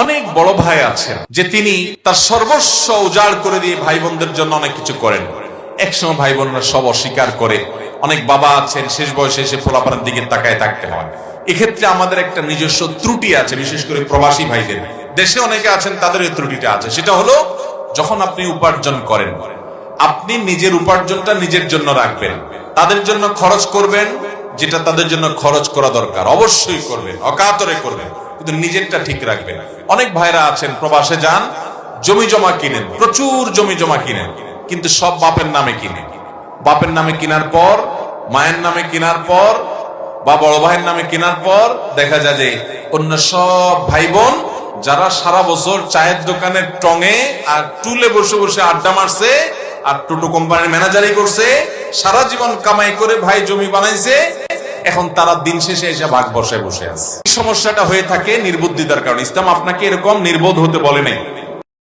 অনেক বড় ভাই আছেন যে তিনি তার সর্বস্ব উজাড় করে দিয়ে ভাই বোনদের জন্য অনেক কিছু করেন। একসময় ভাই বোনরা সব অস্বীকার করে। অনেক বাবা আছেন শেষ বয়সে এসে পোলাপানের দিকে তাকায় থাকতে হয়। এক্ষেত্রে আমাদের একটা নিজস্ব ত্রুটি আছে, বিশেষ করে প্রবাসী ভাইদের। দেশে অনেকে আছেন তাদের এই ত্রুটিটা আছে, সেটা হলো যখন আপনি উপার্জন করেন, আপনি নিজের উপার্জনটা নিজের জন্য রাখবেন, তাদের জন্য খরচ করবেন যেটা তাদের জন্য খরচ করা দরকার অবশ্যই করবেন, অকাতরে করবেন, কিন্তু নিজেরটা ঠিক রাখবেন। অনেক ভাইরা আছেন প্রবাসে যান, জমি জমা কিনেন, প্রচুর জমি জমা কিনেন, কিন্তু সব বাপের নামে কিনেন। বাপের নামে কেনার পর, মায়ের নামে কেনার পর, বা বড় ভাইয়ের নামে কেনার পর দেখা যায় যে অন্য সব ভাই বোন যারা সারা বছর চায়ের দোকানের টঙে আর টুলে বসে বসে আড্ডা মারছে আর টোটো কোম্পানির ম্যানেজারি করছে, সারা জীবন কামাই করে ভাই জমি বানাইছে, এখন তারা দিন শেষে এসে ভাগ বসায় বসে আছে। এই সমস্যাটা হয়ে থাকে নির্বুদ্ধিতার কারণে। ইসলাম আপনাকে এরকম নির্বোধ হতে বলে নাই।